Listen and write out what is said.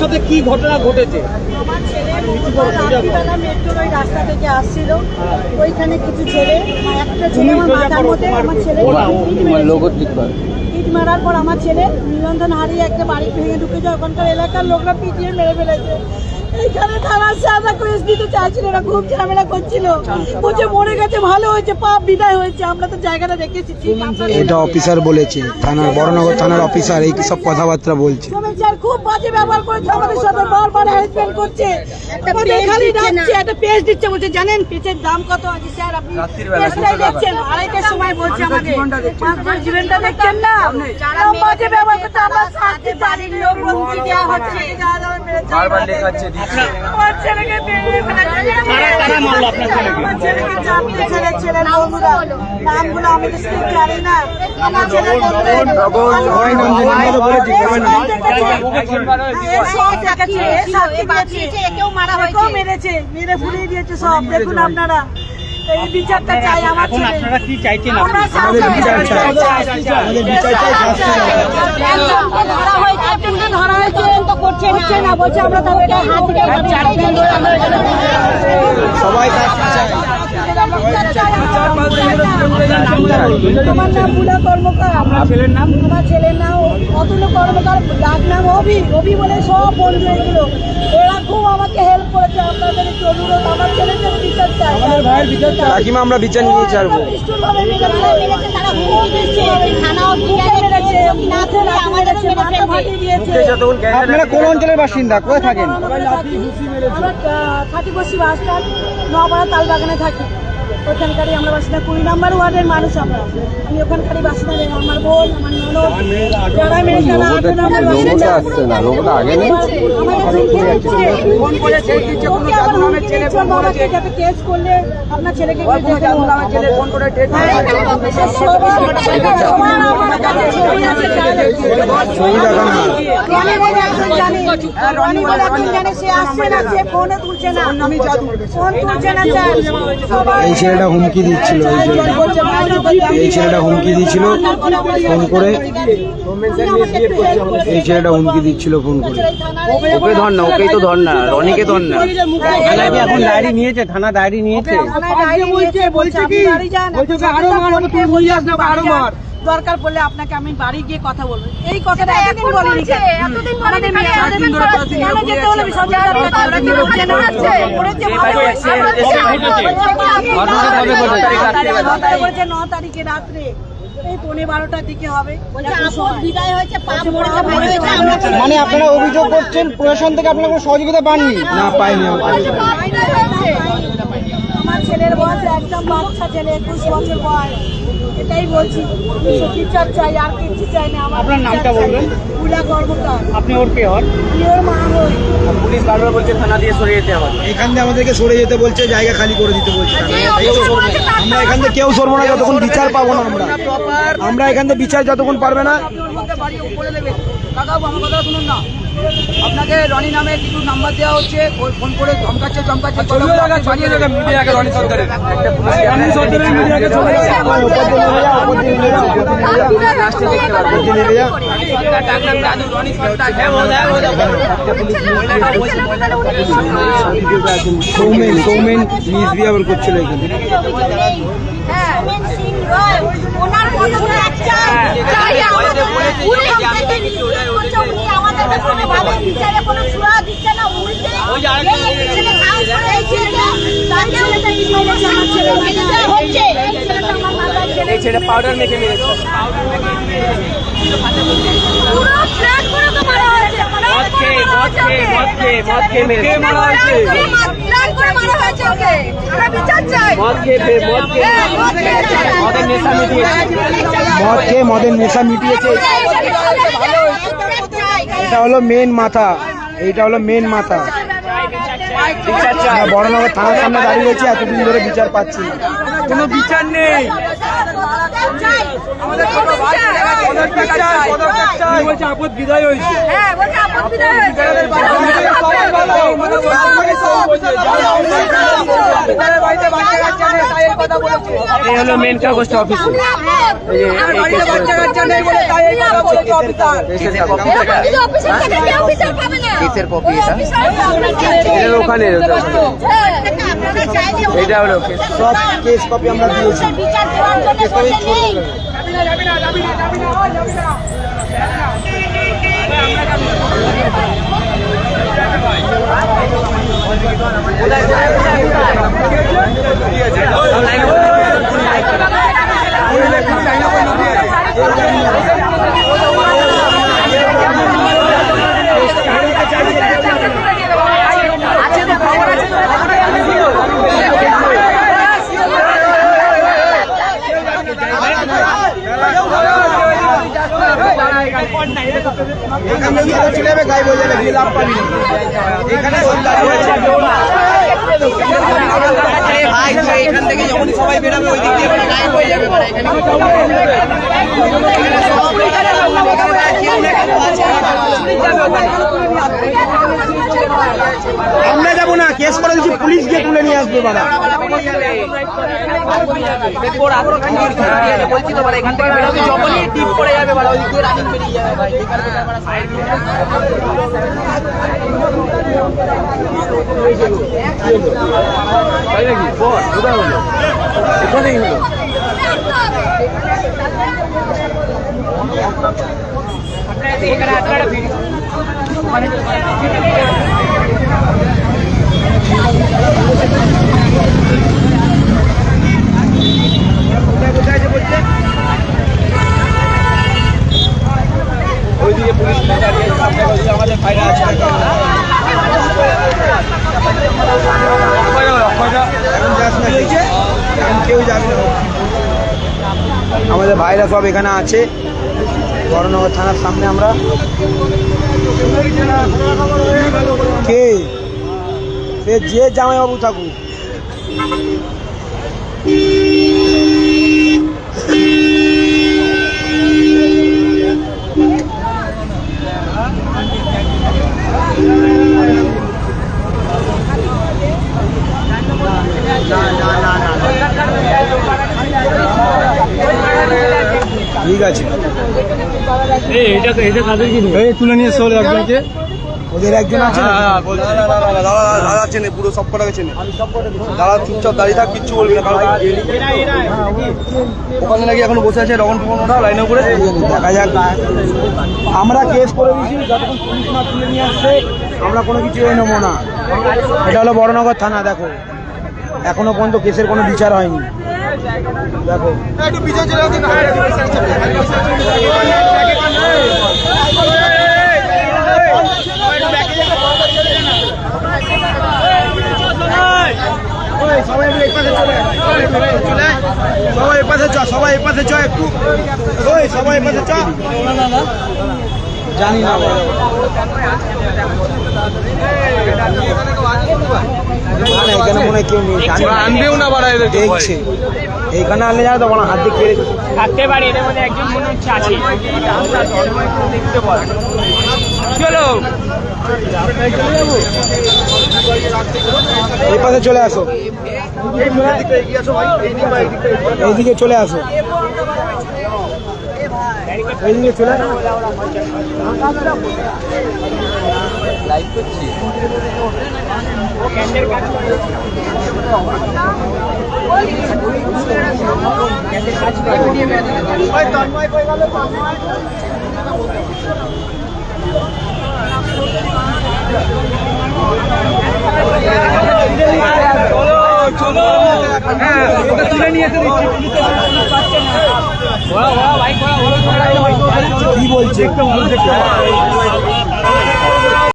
সাথে কি ঘটনা ঘটেছে? আমার ছেলে রাত্রিবেলা মেট্রোর ওই রাস্তা থেকে আসছিল, ওইখানে কিছু ছেলে, একটা ছেলে আমার মাথার মধ্যে, আমার ছেলে ইট মারার পর আমার ছেলে নিরঞ্জন হারিয়ে একটা বাড়ি ভেঙে ঢুকেছে। ওখানকার এলাকার লোকরা পিটিয়ে মেরে ফেলেছে। এইখানে থানার সাথে কেস দিতে চাইছিল না, খুব ঝামেলা করছিল, বলছে মরে গেছে ভালো হয়েছে, পাপ বিদায় হয়েছে। আমরা তো জায়গাটা দেখেছি। এটা অফিসার বলেছে, থানার বড়নগর থানার অফিসার এই সব কথাবার্তা বলছে। স্যার খুব বাজে ব্যবহার করেছে আমাদের সাথে, বারবার হ্যারাসমেন্ট করছে, আমাদের খালি ডাকছে, একটা পেজ দিচ্ছে, বলছে জানেন পেজের দাম কত আছে স্যার, আপনি পেজটাই দেখছেন, আড়াইটার সময় বলছে আমাকে জীবনটা দেখছেন না, খুব বাজে ব্যবহার করতে। আমরা সাথে বাড়ির লোক বন্ধু দেওয়া হচ্ছে, বারবার লেখাচ্ছে আমার ছেলেকে মেরে ফেলেছে। কারা মারলো আপনার ছেলেকে? আমার ছেলেকে জামিনে ছেড়েছে বন্ধুরা, নামগুলো আমি তো ঠিক জানি না। আমার ছেলে মেরেছে, মেরে ফুলিয়ে দিয়েছে সব। দেখুন আপনারা, এই বিচারটা চাই আমার ছেলে। আপনারা কি চাইছেন? আমরা ধরা হয়েছে তো করছে না, বলছে আমরা তাদের হাত থেকে সবাই আমার নাম বুলা কর্মকার। আপনার ছেলের নাম? আমার ছেলের নাম অতুল কর্মকার, ডাক নাম অভি। অভি বলে সব বন্ধু এগুলো, এরা খুব আমাকে হেল্প করেছে। আপনাদের একটু অনুরোধ, আমার ছেলের জন্য বিচার চাই। আমাদের ভাইয়ের বিচার চাই। কাকিমা আমরা বিচার নিয়ে ছাড়বো। আপনারা কোন অঞ্চলের বাসিন্দা, কোথায় থাকেন? থাকি বসি বাস স্ট্যান্ড, নপাড়া তালবাগানে থাকি। ওখানকারই আমরা বাসিন্দা, 20 নম্বর ওয়ার্ডের মানুষ আমরা। আমি ওখানকারই বাসিন্দা, আমার বোন, আমার ননদ, যারা মেয়ে তারা 8 নম্বর বাসিন্দা। যাতে কেস করলে আপনার ছেলেকে এই ছেলেটা হুমকি দিচ্ছিল, এই ছেলেটা হুমকি দিচ্ছিল ফোন করে, এই ছেলেটা হুমকি দিচ্ছিল ফোন করে। ওকে ধর না, ওকেই তো ধর না, রনিকে ধর না। এখন ডায়েরি নিয়েছে, থানা ডায়েরি নিয়েছে। দরকার পড়লে আপনাকে আমি বাড়ি গিয়ে কথা বলবো। এই কথাটা এতদিন বলিনি, বলছে 9 তারিখে রাত্রে এই 12:15টার দিকে হবে। মানে আপনারা অভিযোগ করছেন প্রশাসন থেকে আপনারা কোনো সহযোগিতা পাননি? না, পাইনি। আমার ছেলের বয়স একদম বাচ্চা ছেলে, 21 বছর বয়স। এটাই বলছি, বিচার চাই, আর কিছু চাই না। আপনার নামটা বলবেন? বুলা কর্মকার। আপনি ওর কে হন? আমি ওর মা হই। পুলিশ বারবার বলছে থানা দিয়ে সরে যেতে হবে, এখান থেকে আমাদেরকে সরে যেতে বলছে, জায়গা খালি করে দিতে বলছে। আমরা এখান থেকে কেউ সরবো না যতক্ষণ বিচার পাবো না। আমরা এখান থেকে বিচার যতক্ষণ পারবে না। আপনাকে রনি নামে কিছু নাম্বার দেওয়া হচ্ছে, ফোন করে ধমকাচ্ছে। সৌমেন মিসবিহেভ করছিল এখানে। এই ছেলে পাউডার মেখে মেরেছে। মদের নেশা মিটিয়েছে। এটা হলো মেন মাথা, এইটা হলো মেন মাথা। বড়নগর থানার সামনে দাঁড়িয়ে রয়েছে, এতদিন ধরে বিচার পাচ্ছি না। কোনো বিচার নেই। আপদ বিদায় হয়েছে। হ্যাঁ বলছে আপদ বিদায় হয়েছে। এই হলো মেন কাগজ অফিসে কেসের কপি এটা ওখানে এটা হলো সব কেস কপি আমরা দিয়েছি। চলে যাবে গায়ে বলে যাবে লাভ পাবি না। এখানে ভাই এখান থেকে যখন সবাই বেরোবে ওই দিক দিয়ে গায়েব হয়ে যাবে। আমরা যাবো না, কেস করে দিচ্ছি, পুলিশ গিয়ে তুলে নিয়ে আসবে বাবা। বলছি তো এখান থেকে বেরোবে যখনই টিপ পড়ে যাবে ওই দিক দিয়ে রানিং বেরিয়ে যাবে ভাই। ওইদিকে পুলিশ আমাদের ফায়দা আছে। কেউ যাবে না, আমাদের ভাইরা সব এখানে আছে বড়নগর থানার সামনে। আমরা কে সে যে জামাইবাবু থাকুক, ঠিক আছে তুলে নিয়ে চলে একজনকে, ওদের একজন আছে দাদা চেনে পুরো সব কটাকে চেনে। দাদা চুপচাপ দাঁড়িয়ে থাক, কিচ্ছু বলবি না। ওখানে নাকি এখন বসে আছে রকম টুকন ওটা লাইনে করে। দেখা যাক, আমরা কেস করে দিয়েছি, যতক্ষণ পুলিশ না তুলে নিয়ে আসছে আমরা কোনো কিছু নেবো না। এটা হলো বড়নগর থানা। দেখো এখনো পর্যন্ত কেসের কোনো বিচার হয়নি। দেখো সবাই এপাশে চ, সবাই এপাশে চ, একটু ওই সবাই এপাশে চ। জানি না এখানে মনে হয় কেউ নেই, আনবেও না বাড়া এদের দেখছে। এইখানে আনলে জানো তো হাত দিয়ে কেড়ে থাকতে পারি, এদের মধ্যে একজন মনে হচ্ছে আছে। চলো এই পাশে চলে আসো, এইদিকে চলে আসো, এইদিকে চলে আসো। লাইভ করছি। তুলে নিয়ে এসে কি বলছে?